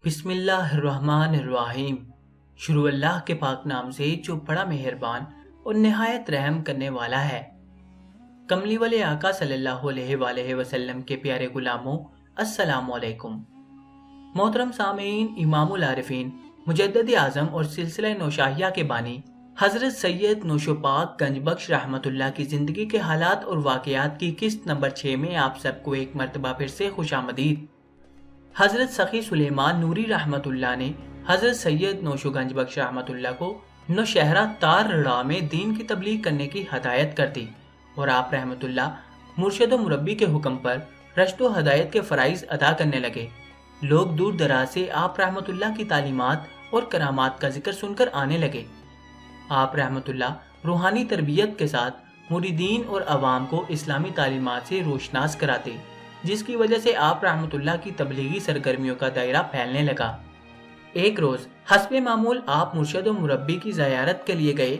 بسم اللہ الرحمن الرحیم۔ شروع اللہ کے پاک نام سے جو بڑا مہربان اور نہایت رحم کرنے والا ہے۔ کملی والے آقا صلی اللہ علیہ وآلہ وسلم کے پیارے غلاموں، السلام علیکم۔ محترم سامعین، امام العارفین، مجدد اعظم اور سلسلہ نوشاہیہ کے بانی حضرت سید نوشو پاک گنج بخش رحمۃ اللہ کی زندگی کے حالات اور واقعات کی قسط نمبر 6 میں آپ سب کو ایک مرتبہ پھر سے خوش آمدید۔ حضرت سخی سلیمان نوری رحمت اللہ نے حضرت سید نوشو گنج بخش رحمت اللہ کو نوشہرہ تار رڑا میں دین کی تبلیغ کرنے کی ہدایت کر دی، اور آپ رحمت اللہ مرشد و مربی کے حکم پر رشد و ہدایت کے فرائض ادا کرنے لگے۔ لوگ دور دراز سے آپ رحمت اللہ کی تعلیمات اور کرامات کا ذکر سن کر آنے لگے۔ آپ رحمت اللہ روحانی تربیت کے ساتھ مریدین اور عوام کو اسلامی تعلیمات سے روشناس کراتے، جس کی وجہ سے آپ رحمت اللہ کی تبلیغی سرگرمیوں کا دائرہ پھیلنے لگا۔ ایک روز حسب معمول آپ مرشد و مربی کی زیارت کے لیے گئے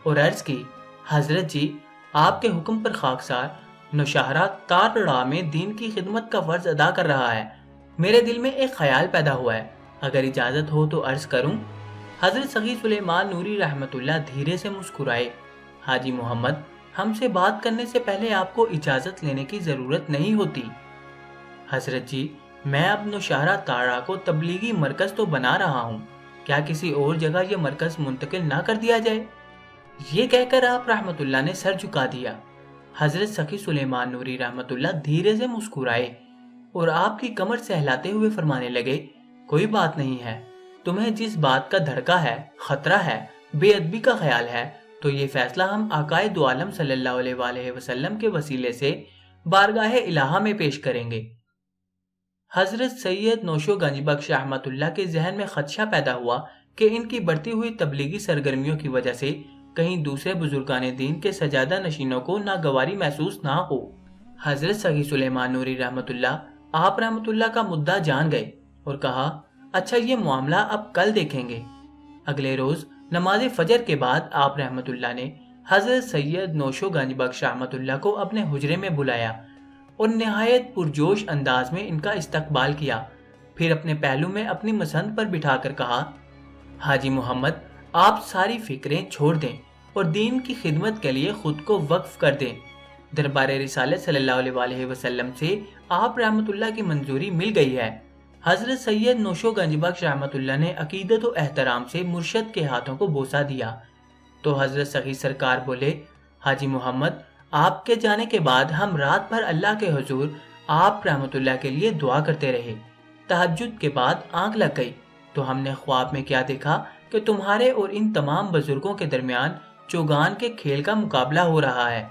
اور عرض کی، حضرت جی، آپ کے حکم پر خاکسار نوشہرہ تار رڑا میں دین کی خدمت کا فرض ادا کر رہا ہے۔ میرے دل میں ایک خیال پیدا ہوا ہے، اگر اجازت ہو تو عرض کروں؟ حضرت سخی سلیمان نوری رحمت اللہ دھیرے سے مسکرائے۔ حاجی محمد، ہم سے بات کرنے سے پہلے آپ کو اجازت لینے کی ضرورت نہیں ہوتی۔ حضرت جی، میں اب نوشہرہ تارڑا کو تبلیغی مرکز تو بنا رہا ہوں، کیا کسی اور جگہ یہ مرکز منتقل نہ کر دیا جائے؟ یہ کہہ کر آپ رحمت اللہ نے سر جھکا دیا۔ حضرت سخی سلیمان نوری رحمت اللہ دھیرے سے مسکرائے اور آپ کی کمر سہلاتے ہوئے فرمانے لگے، کوئی بات نہیں ہے، تمہیں جس بات کا دھڑکا ہے، خطرہ ہے، بے ادبی کا خیال ہے، تو یہ فیصلہ ہم آقائے دو عالم صلی اللہ علیہ وآلہ وسلم کے وسیلے سے بارگاہ الہہ میں پیش کریں گے۔ حضرت سید نوشو گنج بخش رحمت اللہ کے ذہن میں خدشہ پیدا ہوا کہ ان کی بڑھتی ہوئی تبلیغی سرگرمیوں کی وجہ سے کہیں دوسرے بزرگان دین کے سجادہ نشینوں کو ناگواری محسوس نہ ہو۔ حضرت سخی سلیمان نوری رحمت اللہ آپ رحمت اللہ کا مدعا جان گئے اور کہا، اچھا، یہ معاملہ اب کل دیکھیں گے۔ اگلے روز نماز فجر کے بعد آپ رحمت اللہ نے حضرت سید نوشو گنج بخش رحمت اللہ کو اپنے حجرے میں بلایا اور نہایت پرجوش انداز میں ان کا استقبال کیا۔ پھر اپنے پہلو میں اپنی مسند پر بٹھا کر کہا، حاجی محمد، آپ ساری فکریں چھوڑ دیں اور دین کی خدمت کے لیے خود کو وقف کر دیں۔ دربار رسالت صلی اللہ علیہ وآلہ وسلم سے آپ رحمت اللہ کی منظوری مل گئی ہے۔ حضرت سید نوشو گنج بخش رحمت اللہ نے عقیدت و احترام سے مرشد کے ہاتھوں کو بوسہ دیا تو حضرت سخی سرکار بولے، حاجی محمد، آپ کے جانے کے بعد ہم رات بھر اللہ کے حضور آپ رحمت اللہ کے لیے دعا کرتے رہے۔ تہجد کے بعد آنکھ لگ گئی تو ہم نے خواب میں کیا دیکھا کہ تمہارے اور ان تمام بزرگوں کے درمیان چوگان کے کھیل کا مقابلہ ہو رہا ہے۔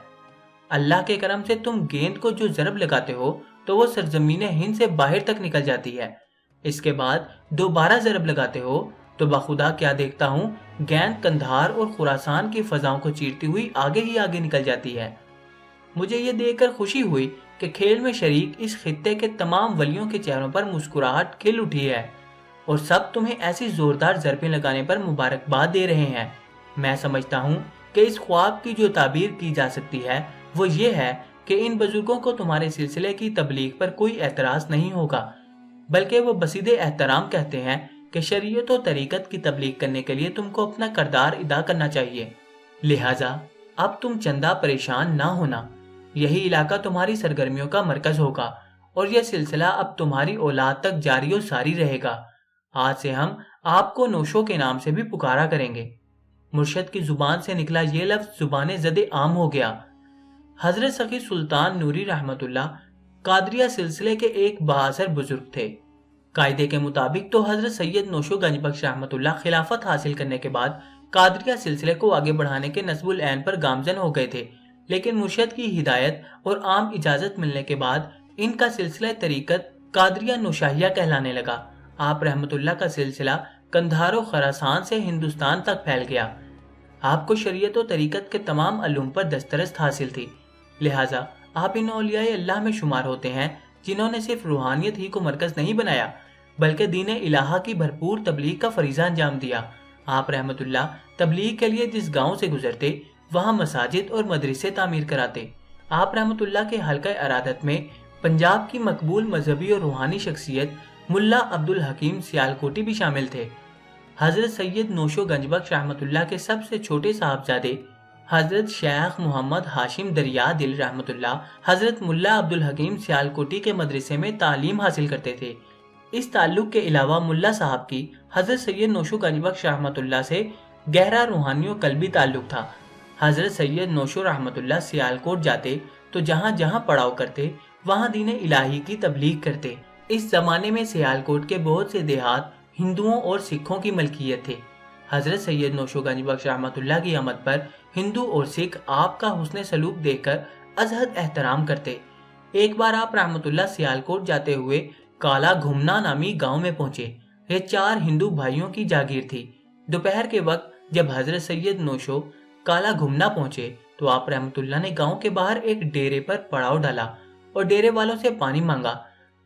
اللہ کے کرم سے تم گیند کو جو ضرب لگاتے ہو تو وہ سرزمین ہند سے باہر تک نکل جاتی ہے، اس کے بعد دوبارہ ضرب لگاتے ہو تو بخدا کیا دیکھتا ہوں، گیند کندھار اور خراسان کی فضاؤں کو چیرتی ہوئی آگے ہی آگے نکل جاتی ہے۔ مجھے یہ دیکھ کر خوشی ہوئی کہ کھیل میں شریک اس خطے کے تمام ولیوں کے چہروں پر مسکراہٹ کھل اٹھی ہے اور سب تمہیں ایسی زوردار ضربیں لگانے پر مبارکباد دے رہے ہیں۔ میں سمجھتا ہوں کہ اس خواب کی جو تعبیر کی جا سکتی ہے وہ یہ ہے کہ ان بزرگوں کو تمہارے سلسلے کی تبلیغ پر کوئی اعتراض نہیں ہوگا، بلکہ وہ بسیط احترام کہتے ہیں کہ شریعت و طریقت کی تبلیغ کرنے کے لیے تم کو اپنا کردار ادا کرنا چاہیے، لہٰذا اب تم چندہ پریشان نہ ہونا، یہی علاقہ تمہاری سرگرمیوں کا مرکز ہوگا اور یہ سلسلہ اب تمہاری اولاد تک جاری و ساری رہے گا۔ آج سے ہم آپ کو نوشو کے نام سے بھی پکارا کریں گے۔ مرشد کی زبان سے نکلا یہ لفظ زبان زد عام ہو گیا۔ حضرت سخی سلطان نوری رحمت اللہ قادریہ سلسلے کے ایک بااثر بزرگ تھے۔ قاعدے کے مطابق تو حضرت سید نوشو گنج بخش رحمت اللہ خلافت حاصل کرنے کے بعد قادریہ سلسلے کو آگے بڑھانے کے نصب العین پر گامزن ہو گئے تھے، لیکن مرشد کی ہدایت اور عام اجازت ملنے کے بعد ان کا سلسلہ طریقت قادریہ نوشاہیہ کہلانے لگا۔ آپ رحمت اللہ کا سلسلہ کندھار و خراسان سے ہندوستان تک پھیل گیا۔ آپ کو شریعت و طریقت کے تمام علوم پر دسترست حاصل تھی، لہٰذا آپ ان اولیاء اللہ میں شمار ہوتے ہیں جنہوں نے صرف روحانیت ہی کو مرکز نہیں بنایا بلکہ دین الہہ کی بھرپور تبلیغ کا فریضہ انجام دیا۔ آپ رحمت اللہ تبلیغ کے لیے جس گاؤں سے گزرتے وہاں مساجد اور مدرسے تعمیر کراتے۔ آپ رحمت اللہ کے حلقہ ارادت میں پنجاب کی مقبول مذہبی اور روحانی شخصیت ملا عبد الحکیم سیالکوٹی بھی شامل تھے۔ حضرت سید نوشو گنج بخش رحمۃ اللہ کے سب سے چھوٹے صاحبزادے حضرت شیخ محمد ہاشم دریا دل رحمۃ اللہ حضرت ملا عبد الحکیم سیالکوٹی کے مدرسے میں تعلیم حاصل کرتے تھے۔ اس تعلق کے علاوہ ملا صاحب کی حضرت سید نوشو گنج بخش رحمۃ اللہ سے گہرا روحانی و قلبی تعلق تھا۔ حضرت سید نوشو رحمۃ اللہ سیالکوٹ جاتے تو جہاں جہاں پڑاؤ کرتے وہاں دین الہی کی تبلیغ کرتے۔ اس زمانے میں سیالکوٹ کے بہت سے دیہات ہندوؤں اور سکھوں کی ملکیت تھے۔ حضرت سید نوشو گنج بخش رحمۃ اللہ کی آمد پر ہندو اور سکھ آپ کا حسن سلوک دیکھ کر ازحد احترام کرتے۔ ایک بار آپ رحمۃ اللہ سیالکوٹ جاتے ہوئے کالا گھمنا نامی گاؤں میں پہنچے۔ یہ 4 ہندو بھائیوں کی جاگیر تھی۔ دوپہر کے وقت جب حضرت سید نوشو کالا گھمنا پہنچے تو آپ رحمۃ اللہ نے گاؤں کے باہر ایک ڈیرے پر پڑاؤ ڈالا اور ڈیرے والوں سے پانی مانگا۔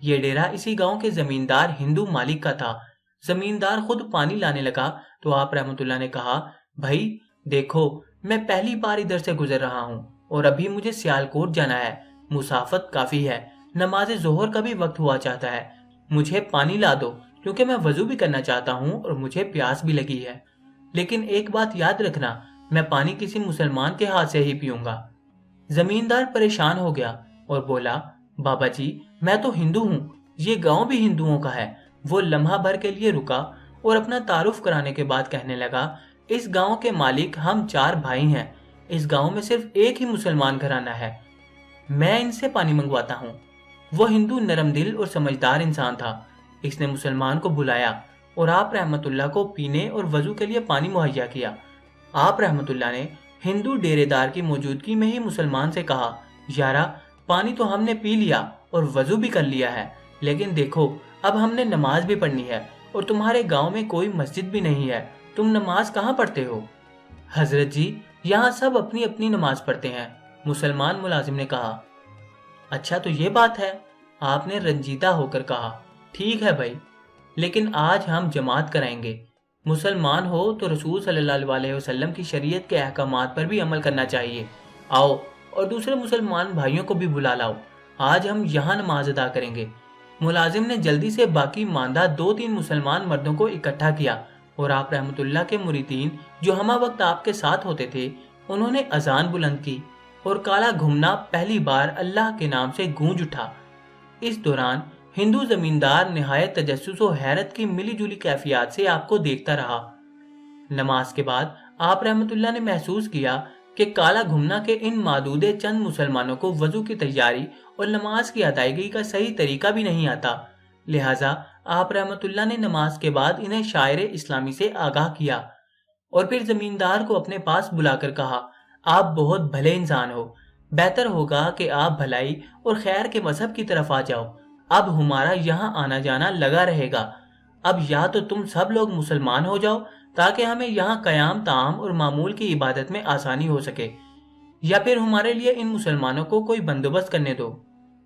یہ ڈیرا اسی گاؤں کے زمیندار ہندو مالک کا تھا۔ زمیندار خود پانی لانے لگا تو آپ رحمۃ اللہ نے کہا، بھائی دیکھو، میں پہلی بار ادھر سے گزر رہا ہوں اور ابھی مجھے سیالکوٹ جانا ہے، مسافت کافی ہے، نماز ظہر کا بھی وقت ہوا چاہتا ہے، مجھے پانی لا دو کیونکہ میں وضو بھی کرنا چاہتا ہوں اور مجھے پیاس بھی لگی ہے، لیکن ایک بات یاد رکھنا، میں پانی کسی مسلمان کے ہاتھ سے ہی پیوں گا۔ زمیندار پریشان ہو گیا اور بولا، بابا جی میں تو ہندو ہوں، یہ گاؤں بھی ہندوؤں کا ہے۔ وہ لمحہ بھر کے لیے رکا اور اپنا تعارف کرانے کے بعد کہنے لگا، اس گاؤں کے مالک ہم 4 بھائی ہیں، اس گاؤں میں صرف ایک ہی مسلمان گھرانہ ہے، میں ان سے پانی منگواتا ہوں۔ وہ ہندو نرم دل اور سمجھدار انسان تھا۔ اس نے مسلمان کو بلایا اور آپ رحمت اللہ کو پینے اور وضو کے لیے پانی مہیا کیا۔ آپ رحمت اللہ نے ہندو ڈیرے دار کی موجودگی میں ہی مسلمان سے کہا، یارا پانی تو ہم نے پی لیا اور وضو بھی کر لیا ہے، لیکن دیکھو اب ہم نے نماز بھی پڑھنی ہے اور تمہارے گاؤں میں کوئی مسجد بھی نہیں ہے، تم نماز کہاں پڑھتے ہو؟ حضرت جی یہاں سب اپنی اپنی نماز پڑھتے ہیں، مسلمان ملازم نے کہا۔ اچھا تو یہ بات ہے، آپ نے رنجیدہ ہو کر کہا، ٹھیک ہے بھائی، لیکن آج ہم جماعت کرائیں گے۔ مسلمان ہو تو رسول صلی اللہ علیہ وسلم کی شریعت کے احکامات پر بھی عمل کرنا چاہیے۔ آؤ اور دوسرے مسلمان بھائیوں کو بھی بلا لاؤ، آج ہم یہاں نماز ادا کریں گے۔ ملازم نے جلدی سے باقی ماندہ 2-3 مسلمان مردوں کو اکٹھا کیا اور آپ رحمت اللہ کے مریدین جو ہمہ وقت آپ کے ساتھ ہوتے تھے انہوں نے اذان بلند کی اور کالا گھمنا پہلی بار اللہ کے نام سے گونج اٹھا۔ اس دوران ہندو زمیندار نہایت تجسس و حیرت کی ملی جلی کیفیات سے آپ کو دیکھتا رہا۔ نماز کے بعد آپ رحمت اللہ نے محسوس کیا کہ کالا گھمنا کے ان معدود چند مسلمانوں کو وضو کی تیاری اور نماز کی ادائیگی کا صحیح طریقہ بھی نہیں آتا، لہٰذا آپ رحمت اللہ نے نماز کے بعد انہیں شاعر اسلامی سے آگاہ کیا اور پھر زمیندار کو اپنے پاس بلا کر کہا، آپ بہت بھلے انسان ہو، بہتر ہوگا کہ آپ بھلائی اور خیر کے مذہب کی طرف آ جاؤ، اب ہمارا یہاں آنا جانا لگا رہے گا، اب یا تو تم سب لوگ مسلمان ہو جاؤ تاکہ ہمیں یہاں قیام طعام اور معمول کی عبادت میں آسانی ہو سکے، یا پھر ہمارے لیے ان مسلمانوں کو کوئی بندوبست کرنے دو۔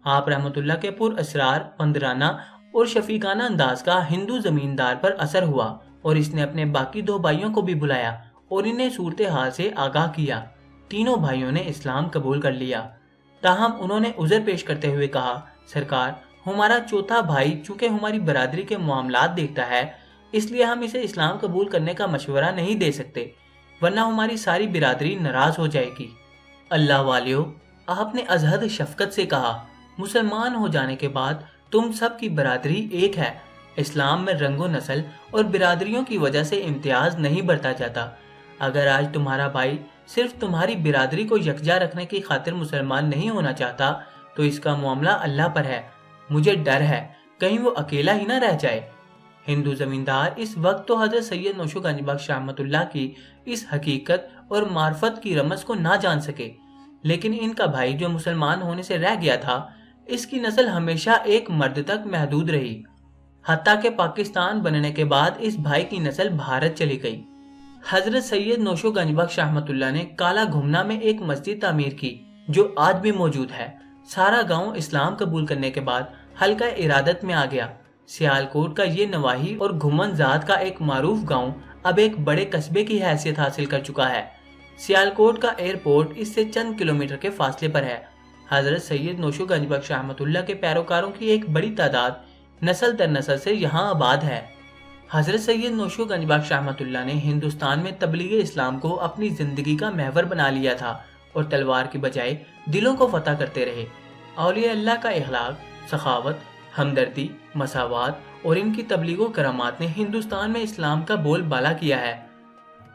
آپ رحمت اللہ کے پر اسرار پندرانہ اور شفیقانہ انداز کا ہندو زمیندار پر اثر ہوا اور اس نے اپنے باقی 2 بھائیوں کو بھی بلایا اور انہیں صورتحال سے آگاہ کیا۔ تینوں بھائیوں نے اسلام قبول کر لیا، تاہم انہوں نے عذر پیش کرتے ہوئے کہا، سرکار ہمارا چوتھا بھائی چونکہ ہماری برادری کے معاملات دیکھتا ہے اس لیے ہم اسے اسلام قبول کرنے کا مشورہ نہیں دے سکتے، ورنہ ہماری ساری برادری ناراض ہو جائے گی۔ اللہ والیو، آپ نے ازحد شفقت سے کہا، مسلمان ہو جانے کے بعد تم سب کی برادری ایک ہے، اسلام میں رنگ و نسل اور برادریوں کی وجہ سے امتیاز نہیں برتا جاتا۔ اگر آج تمہارا بھائی صرف تمہاری برادری کو یکجا رکھنے کی خاطر مسلمان نہیں ہونا چاہتا تو اس کا معاملہ اللہ پر ہے، مجھے ڈر ہے کہیں وہ اکیلا ہی نہ رہ جائے۔ ہندو زمیندار اس وقت تو حضرت سید نوشو گنج بخش رحمت اللہ کی اس حقیقت اور معرفت کی رمز کو نہ جان سکے، لیکن ان کا بھائی جو مسلمان ہونے سے رہ گیا تھا اس کی نسل ہمیشہ ایک مرد تک محدود رہی، حتیٰ کہ پاکستان بننے کے بعد اس بھائی کی نسل بھارت چلی گئی۔ حضرت سید نوشو گنج بخش رحمت اللہ نے کالا گھمنا میں ایک مسجد تعمیر کی جو آج بھی موجود ہے۔ سارا گاؤں اسلام قبول کرنے کے بعد حلقہ ارادت میں آ گیا۔ سیالکوٹ کا یہ نواحی اور گھمن ذات کا ایک معروف گاؤں اب ایک بڑے قصبے کی حیثیت حاصل کر چکا ہے۔ سیالکوٹ کا ایئرپورٹ اس سے چند کلومیٹر کے فاصلے پر ہے۔ حضرت سید نوشو گنج بخش رحمت اللہ کے پیروکاروں کی ایک بڑی تعداد نسل در نسل سے یہاں آباد ہے۔ حضرت سید نوشو گنج بخش رحمۃ اللہ نے ہندوستان میں تبلیغ اسلام کو اپنی زندگی کا محور بنا لیا تھا اور تلوار کی بجائے دلوں کو فتح کرتے رہے۔ اولیاء اللہ کا اخلاق، سخاوت، ہمدردی، مساوات اور ان کی تبلیغ و کرامات نے ہندوستان میں اسلام کا بول بالا کیا ہے۔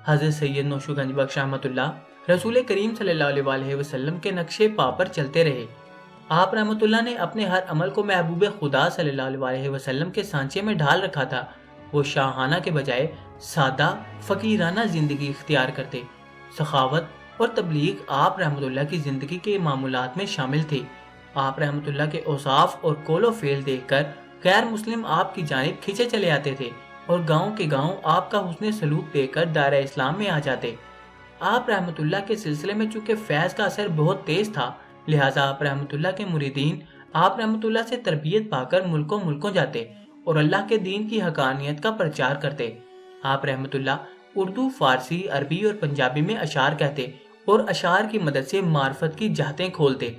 حضرت سید نوشو گنج بخش رحمۃ اللہ رسول کریم صلی اللہ علیہ وآلہ وسلم کے نقشے پا پر چلتے رہے۔ آپ رحمۃ اللہ نے اپنے ہر عمل کو محبوب خدا صلی اللہ علیہ وآلہ وسلم کے سانچے میں ڈھال رکھا تھا۔ وہ شاہانہ کے بجائے سادہ فقیرانہ زندگی اختیار کرتے۔ سخاوت اور تبلیغ آپ رحمۃ اللہ کی زندگی کے معمولات میں شامل تھے۔ آپ رحمۃ اللہ کے اوصاف اور قول و فعل دیکھ کر غیر مسلم آپ کی جانب کھینچے چلے آتے تھے اور گاؤں کے گاؤں آپ کا حسن سلوک دیکھ کر دائرہ اسلام میں آ جاتے۔ آپ رحمۃ اللہ کے سلسلے میں چونکہ فیض کا اثر بہت تیز تھا، لہٰذا آپ رحمۃ اللہ کے مریدین آپ رحمۃ اللہ سے تربیت پا کر ملکوں جاتے اور اللہ کے دین کی حقانیت کا پرچار کرتے۔ آپ رحمۃ اللہ اردو، فارسی، عربی اور پنجابی میں اشعار کہتے اور اشعار کی مدد سے معرفت کی جہتیں کھولتے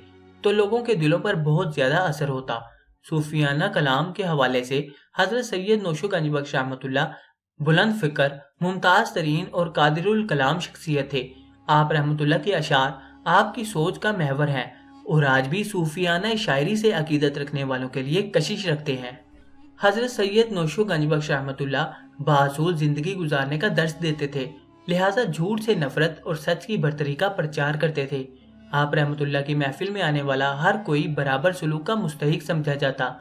تو لوگوں کے دلوں پر بہت زیادہ اثر ہوتا۔ صوفیانہ کلام کے حوالے سے حضرت سید نوشو گنج بخش رحمۃ اللہ بلند فکر، ممتاز ترین اور قادر الکلام شخصیت تھے۔ آپ رحمۃ اللہ کے اشعار آپ کی سوچ کا محور ہیں اور آج بھی صوفیانہ شاعری سے عقیدت رکھنے والوں کے لیے کشش رکھتے ہیں۔ حضرت سید نوشو گنج بخش رحمۃ اللہ باصول زندگی گزارنے کا درس دیتے تھے، لہٰذا جھوٹ سے نفرت اور سچ کی برتری کا پرچار کرتے تھے۔ آپ رحمۃ اللہ کی محفل میں آنے والا ہر کوئی برابر سلوک کا مستحق سمجھا جاتا۔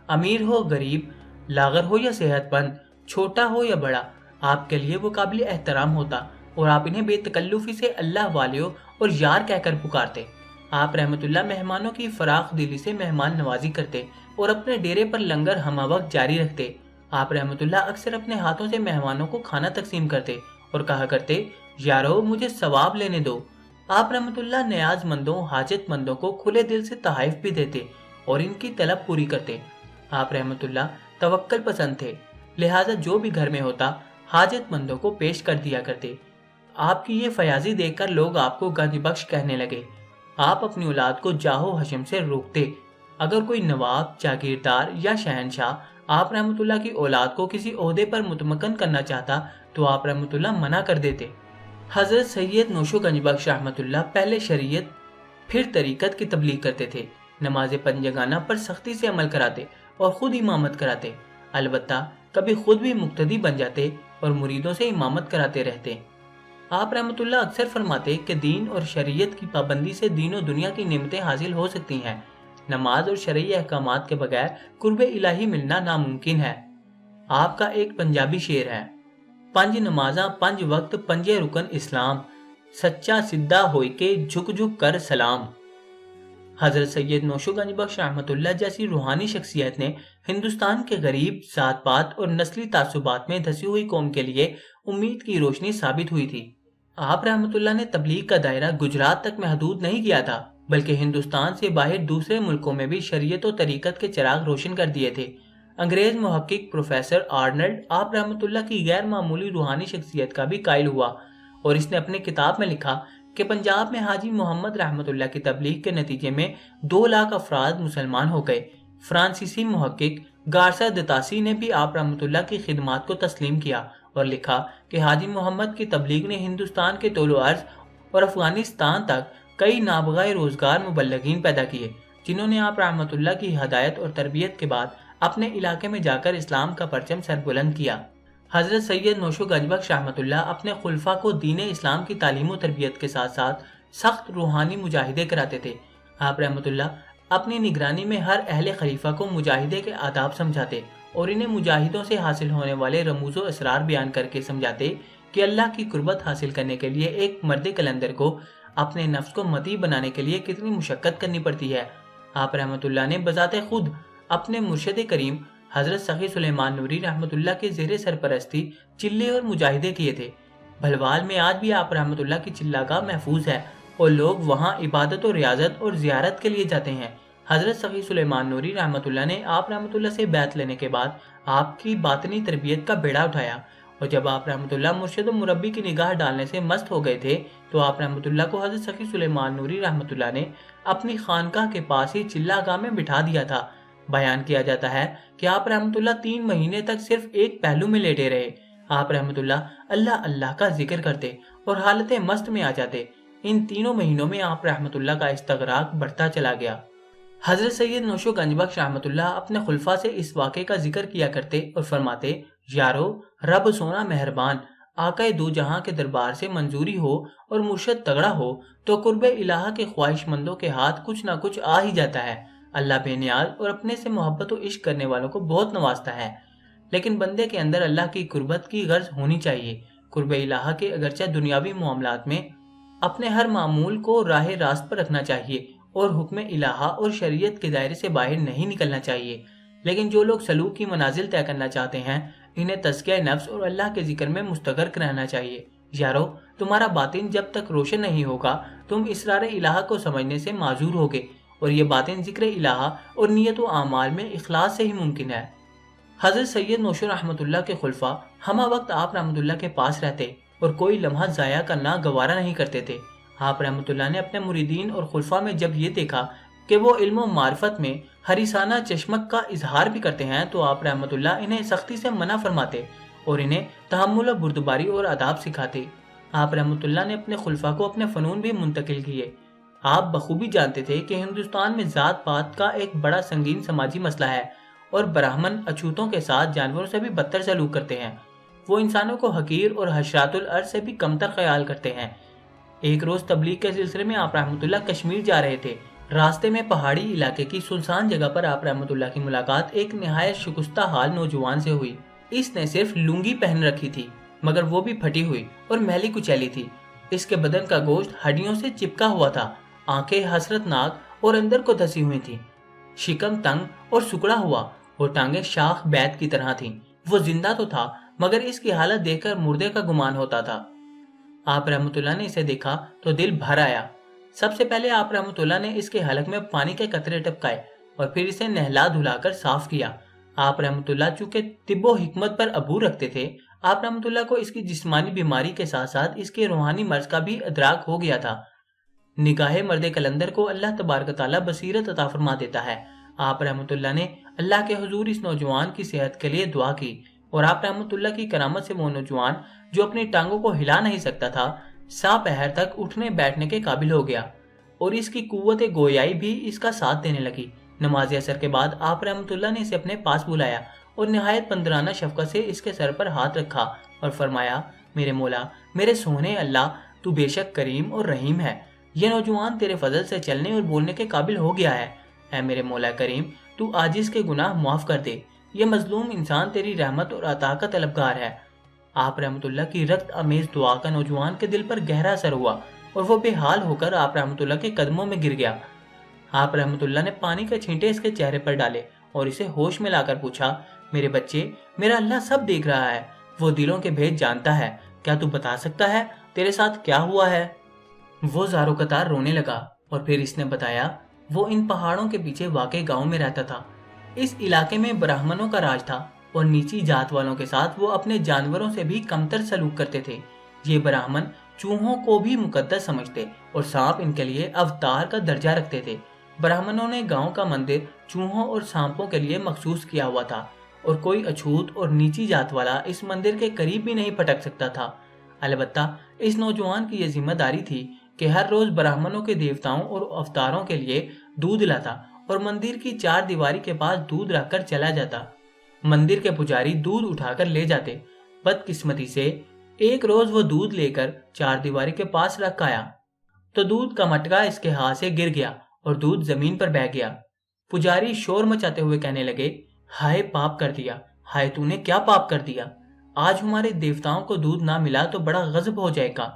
امیر ہو گریب، لاغر ہو یا صحت مند، چھوٹا ہو یا بڑا، آپ کے لیے وہ قابل احترام ہوتا اور آپ انہیں بے تکلفی سے اللہ والیو اور یار کہہ کر پکارتے۔ آپ رحمۃ اللہ مہمانوں کی فراخ دلی سے مہمان نوازی کرتے اور اپنے ڈیرے پر لنگر ہمہ وقت جاری رکھتے۔ آپ رحمۃ اللہ اکثر اپنے ہاتھوں سے مہمانوں کو کھانا تقسیم کرتے اور کہا کرتے، یارو مجھے ثواب لینے دو۔ آپ رحمۃ اللہ نیاز مندوں، حاجت مندوں کو کھلے دل سے تحائف بھی دیتے اور ان کی طلب پوری کرتے۔ آپ رحمۃ اللہ توکل پسند تھے، لہٰذا جو بھی گھر میں ہوتا حاجت مندوں کو پیش کر دیا کرتے۔ آپ کی یہ فیاضی دیکھ کر لوگ آپ کو گنج بخش کہنے لگے۔ آپ اپنی اولاد کو جاہ و حشم سے روکتے۔ اگر کوئی نواب، جاگیردار یا شہنشاہ آپ رحمۃ اللہ کی اولاد کو کسی عہدے پر متمکن کرنا چاہتا تو آپ رحمۃ اللہ منع کر دیتے۔ حضرت سید نوشو گنج بخش رحمۃ اللہ پہلے شریعت پھر طریقت کی تبلیغ کرتے تھے، نماز پنجگانہ پر سختی سے عمل کراتے اور خود امامت کراتے، البتہ کبھی خود بھی مقتدی بن جاتے اور مریدوں سے امامت کراتے رہتے۔ آپ رحمۃ اللہ اکثر فرماتے کہ دین اور شریعت کی پابندی سے دین و دنیا کی نعمتیں حاصل ہو سکتی ہیں، نماز اور شرعی احکامات کے بغیر قرب الہی ملنا ناممکن ہے۔ آپ کا ایک پنجابی شعر ہے، پنج نمازاں پنج وقت پنجے رکن اسلام، سچا سدھا ہوئی کے جھک جھک کر سلام۔ حضرت سید نوشو گنج بخش رحمۃ اللہ جیسی روحانی شخصیت نے ہندوستان کے غریب، ذات پات اور نسلی تعصبات میں دھسی ہوئی قوم کے لیے امید کی روشنی ثابت ہوئی تھی۔ آپ رحمۃ اللہ نے تبلیغ کا دائرہ گجرات تک محدود نہیں کیا تھا، بلکہ ہندوستان سے باہر دوسرے ملکوں میں بھی شریعت و طریقت کے چراغ روشن کر دیے تھے۔ انگریز محقق پروفیسر آرنلڈ آپ رحمۃ اللہ کی غیر معمولی روحانی شخصیت کا بھی قائل ہوا اور اس نے اپنے کتاب میں لکھا کہ پنجاب میں حاجی محمد رحمۃ اللہ کی تبلیغ کے نتیجے میں 2 لاکھ افراد مسلمان ہو گئے۔ فرانسیسی محقق گارسا دتاسی نے بھی آپ رحمۃ اللہ کی خدمات کو تسلیم کیا اور لکھا کہ حاجی محمد کی تبلیغ نے ہندوستان کے طول و عرض اور افغانستان تک کئی نابغہ روزگار مبلغین پیدا کیے، جنہوں نے آپ رحمۃ اللہ کی ہدایت اور تربیت کے بعد اپنے علاقے میں جا کر اسلام کا پرچم سر بلند کیا۔ حضرت سید نوشو گنج بخش رحمۃ اللہ اپنے خلفاء کو دین اسلام کی تعلیم و تربیت کے ساتھ ساتھ سخت روحانی مجاہدے کراتے تھے۔ آپ رحمۃ اللہ اپنی نگرانی میں ہر اہل خلیفہ کو مجاہدے کے آداب سمجھاتے اور انہیں مجاہدوں سے حاصل ہونے والے رموز و اسرار بیان کر کے سمجھاتے کہ اللہ کی قربت حاصل کرنے کے لیے ایک مرد کلندر کو اپنے نفس کو مطیع بنانے کے لیے کتنی مشقت کرنی پڑتی ہے۔ آپ رحمۃ اللہ نے بذات خود اپنے مرشد کریم حضرت سخی سلیمان نوری رحمۃ اللہ کے زیر سرپرستی چلے اور مجاہدے کیے تھے۔ بھلوال میں آج بھی آپ رحمۃ اللہ کی چلاگاہ محفوظ ہے اور لوگ وہاں عبادت و ریاضت اور زیارت کے لیے جاتے ہیں۔ حضرت سخی سلیمان نوری رحمۃ اللہ نے آپ رحمۃ اللہ سے بیعت لینے کے بعد آپ کی باطنی تربیت کا بیڑا اٹھایا، اور جب آپ رحمۃ اللہ مرشد و مربی کی نگاہ ڈالنے سے مست ہو گئے تھے تو آپ رحمۃ اللہ کو حضرت سخی سلیمان نوری رحمۃ اللہ نے اپنی خانقاہ کے پاس ہی چلاگاہ میں بٹھا دیا تھا، بیان کیا جاتا ہے کہ آپ رحمت اللہ 3 مہینے تک صرف ایک پہلو میں لیٹے رہے۔ آپ رحمت اللہ اللہ کا ذکر کرتے اور حالت مست میں آ جاتے۔ ان تینوں مہینوں میں آپ رحمت اللہ کا استغراق بڑھتا چلا گیا۔ حضرت سید نوشو گنج بخش رحمت اللہ اپنے خلفاء سے اس واقعے کا ذکر کیا کرتے اور فرماتے، یارو رب سونا مہربان، آقا دو جہاں کے دربار سے منظوری ہو اور مرشد تگڑا ہو تو قرب الہ کے خواہش مندوں کے ہاتھ کچھ نہ کچھ آ ہی جاتا ہے۔ اللہ بے نیاز اور اپنے سے محبت و عشق کرنے والوں کو بہت نوازتا ہے، لیکن بندے کے اندر اللہ کی قربت کی غرض ہونی چاہیے۔ قرب الہ کے اگرچہ دنیاوی معاملات میں اپنے ہر معمول کو راہ راست پر رکھنا چاہیے اور حکم الہ اور شریعت کے دائرے سے باہر نہیں نکلنا چاہیے، لیکن جو لوگ سلوک کی منازل طے کرنا چاہتے ہیں انہیں تزکیہ نفس اور اللہ کے ذکر میں مستغرق رہنا چاہیے۔ یارو تمہارا باطن جب تک روشن نہیں ہوگا تم اسرار الہ کو سمجھنے سے معذور ہوگے، اور یہ باطن ذکر الہ اور نیت و اعمال میں اخلاص سے ہی ممکن ہے۔ حضرت سید نوشو رحمت اللہ کے خلفاء ہمہ وقت آپ رحمت اللہ کے پاس رہتے اور کوئی لمحہ ضائع کرنا گوارا نہیں کرتے تھے۔ آپ رحمت اللہ نے اپنے مریدین اور خلفاء میں جب یہ دیکھا کہ وہ علم و معرفت میں حریصانہ چشمک کا اظہار بھی کرتے ہیں تو آپ رحمت اللہ انہیں سختی سے منع فرماتے اور انہیں تحمل و بردباری اور آداب سکھاتے۔ آپ رحمت اللہ نے اپنے خلفاء کو اپنے فنون بھی منتقل کیے۔ آپ بخوبی جانتے تھے کہ ہندوستان میں ذات پات کا ایک بڑا سنگین سماجی مسئلہ ہے اور براہمن اچھوتوں کے ساتھ جانوروں سے بھی بدتر سلوک کرتے ہیں۔ وہ انسانوں کو حقیر اور حشرات الارض سے بھی کمتر خیال کرتے ہیں۔ ایک روز تبلیغ کے سلسلے میں آپ رحمت اللہ کشمیر جا رہے تھے۔ راستے میں پہاڑی علاقے کی سنسان جگہ پر آپ رحمت اللہ کی ملاقات ایک نہایت شکستہ حال نوجوان سے ہوئی۔ اس نے صرف لنگی پہن رکھی تھی مگر وہ بھی پھٹی ہوئی اور میلی کچیلی تھی۔ اس کے بدن کا گوشت ہڈیوں سے چپکا ہوا تھا، آنکھیں حسرت ناک اور اندر کو دھسی ہوئی تھیں، شکم تنگ اور سکڑا ہوا اور ٹانگیں شاخ بیت کی طرح تھیں۔ وہ زندہ تو تھا مگر اس کی حالت دیکھ کر مردے کا گمان ہوتا تھا۔ آپ رحمت اللہ نے اسے دیکھا تو دل بھر آیا۔ سب سے پہلے آپ رحمت اللہ نے اس کے حلق میں پانی کے قطرے ٹپکائے اور پھر اسے نہلا دھلا کر صاف کیا۔ آپ رحمت اللہ چونکہ طب و حکمت پر عبور رکھتے تھے، آپ رحمت اللہ کو اس کی جسمانی بیماری کے ساتھ ساتھ اس کے روحانی مرض کا بھی ادراک ہو گیا تھا۔ نگاہ مرد کلندر کو اللہ تبارک تعالیٰ بصیرت عطا فرما دیتا ہے۔ آپ رحمت اللہ نے اللہ کے حضور اس نوجوان کی صحت کے لیے دعا کی اور آپ رحمت اللہ کی کرامت سے وہ نوجوان جو اپنی ٹانگوں کو ہلا نہیں سکتا تھا سا پہر تک اٹھنے بیٹھنے کے قابل ہو گیا اور اس کی قوت گویائی بھی اس کا ساتھ دینے لگی۔ نماز عصر کے بعد آپ رحمت اللہ نے اسے اپنے پاس بلایا اور نہایت پندرانہ شفقت سے اس کے سر پر ہاتھ رکھا اور فرمایا، میرے مولا، میرے سونے اللہ، تو بے شک کریم اور رحیم ہے۔ یہ نوجوان تیرے فضل سے چلنے اور بولنے کے قابل ہو گیا ہے۔ اے میرے مولا کریم، تو عاجز کے گناہ معاف کر دے۔ یہ مظلوم انسان تیری رحمت اور عطا کا طلبگار ہے۔ آپ رحمت اللہ کی رقت امیز دعا کا نوجوان کے دل پر گہرا اثر ہوا اور وہ بے حال ہو کر آپ رحمت اللہ کے قدموں میں گر گیا۔ آپ رحمت اللہ نے پانی کے چھینٹے اس کے چہرے پر ڈالے اور اسے ہوش میں لا کر پوچھا، میرے بچے، میرا اللہ سب دیکھ رہا ہے، وہ دلوں کے بھید جانتا ہے، کیا تو بتا سکتا ہے تیرے ساتھ کیا ہوا ہے؟ وہ زارو قطار رونے لگا اور پھر اس نے بتایا، وہ ان پہاڑوں کے پیچھے واقع گاؤں میں رہتا تھا۔ اس علاقے میں براہمنوں کا راج تھا اور نیچی جات والوں کے ساتھ وہ اپنے جانوروں سے بھی کمتر سلوک کرتے تھے۔ یہ براہمن چوہوں کو بھی مقدس سمجھتے اور سانپ ان کے لیے اوتار کا درجہ رکھتے تھے۔ براہمنوں نے گاؤں کا مندر چوہوں اور سانپوں کے لیے مخصوص کیا ہوا تھا اور کوئی اچھوت اور نیچی جات والا اس مندر کے قریب بھی نہیں پھٹک سکتا تھا۔ البتہ اس نوجوان کی یہ ذمہ داری تھی کہ ہر روز براہمنوں کے دیوتاؤں اور اوتاروں کے لیے دودھ لاتا اور مندر کی چار دیواری کے پاس دودھ رکھ کر چلا جاتا۔ مندر کے پجاری دودھ اٹھا کر لے جاتے۔ بدقسمتی سے ایک روز وہ دودھ لے کر چار دیواری کے پاس رکھ آیا تو دودھ کا مٹکا اس کے ہاتھ سے گر گیا اور دودھ زمین پر بہہ گیا۔ پجاری شور مچاتے ہوئے کہنے لگے، ہائے پاپ کر دیا، ہائے تو نے کیا پاپ کر دیا؟ آج ہمارے دیوتاؤں کو دودھ نہ ملا تو بڑا غضب ہو جائے گا۔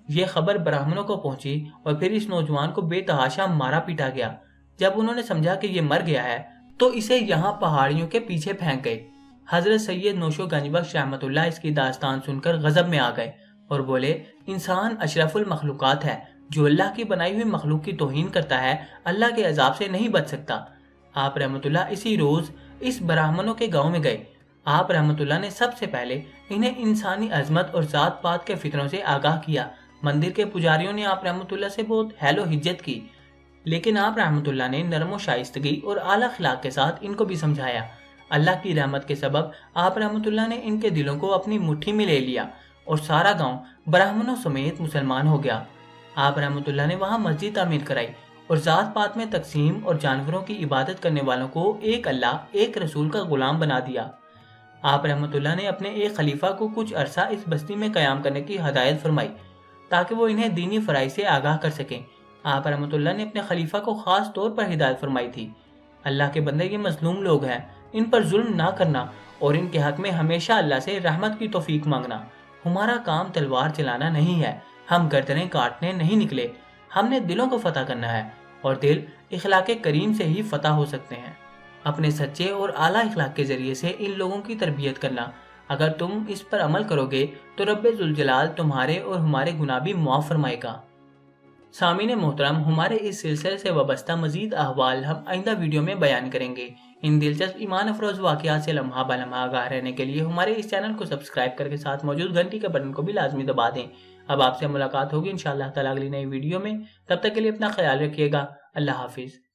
یہ خبر براہمنوں کو پہنچی اور پھر اس نوجوان کو بے تحاشا مارا پیٹا گیا۔ جب انہوں نے سمجھا کہ یہ مر گیا ہے تو اسے یہاں پہاڑیوں کے پیچھے پھینک گئے۔ حضرت سید نوشو گنج بخش رحمت اللہ اس کی داستان سن کر غضب میں آ گئے اور بولے، انسان اشرف المخلوقات ہے، جو اللہ کی بنائی ہوئی مخلوق کی توہین کرتا ہے اللہ کے عذاب سے نہیں بچ سکتا۔ آپ رحمت اللہ اسی روز اس براہمنوں کے گاؤں میں گئے۔ آپ رحمت اللہ نے سب سے پہلے انہیں انسانی عظمت اور ذات پات کے فطروں سے آگاہ کیا۔ مندر کے پجاریوں نے آپ رحمت اللہ سے بہت حیل و حجت کی۔ لیکن آپ رحمۃ اللہ نے نرم و شائستگی اور اعلیٰ اخلاق کے ساتھ ان کو بھی سمجھایا۔ اللہ کی رحمت کے سبب آپ رحمۃ اللہ نے ان کے دلوں کو اپنی مٹھی میں لے لیا اور سارا گاؤں براہمنوں سمیت مسلمان ہو گیا۔ آپ رحمۃ اللہ نے وہاں مسجد تعمیر کرائی اور ذات پات میں تقسیم اور جانوروں کی عبادت کرنے والوں کو ایک اللہ ایک رسول کا غلام بنا دیا۔ آپ رحمۃ اللہ نے اپنے ایک خلیفہ کو کچھ عرصہ اس بستی میں قیام کرنے کی ہدایت فرمائی تاکہ وہ انہیں دینی فرائض سے آگاہ کر سکیں۔ آپ رحمۃ اللہ نے اپنے خلیفہ کو خاص طور پر ہدایت فرمائی تھی، اللہ کے بندے یہ مظلوم لوگ ہیں، ان پر ظلم نہ کرنا اور ان کے حق میں ہمیشہ اللہ سے رحمت کی توفیق مانگنا۔ ہمارا کام تلوار چلانا نہیں ہے، ہم گردنیں کاٹنے نہیں نکلے، ہم نے دلوں کو فتح کرنا ہے اور دل اخلاق کریم سے ہی فتح ہو سکتے ہیں۔ اپنے سچے اور اعلیٰ اخلاق کے ذریعے سے ان لوگوں کی تربیت کرنا، اگر تم اس پر عمل کرو گے تو رب ذوالجلال تمہارے اور ہمارے گناہ بھی معاف فرمائے گا۔ سامعین محترم، ہمارے اس سلسلے سے وابستہ مزید احوال ہم آئندہ ویڈیو میں بیان کریں گے۔ ان دلچسپ ایمان افروز واقعات سے لمحہ بہ لمحہ آگاہ رہنے کے لیے ہمارے اس چینل کو سبسکرائب کر کے ساتھ موجود گھنٹی کے بٹن کو بھی لازمی دبا دیں۔ اب آپ سے ملاقات ہوگی انشاءاللہ تعالیٰ اگلی نئی ویڈیو میں، تب تک کے لیے اپنا خیال رکھیے گا۔ اللہ حافظ۔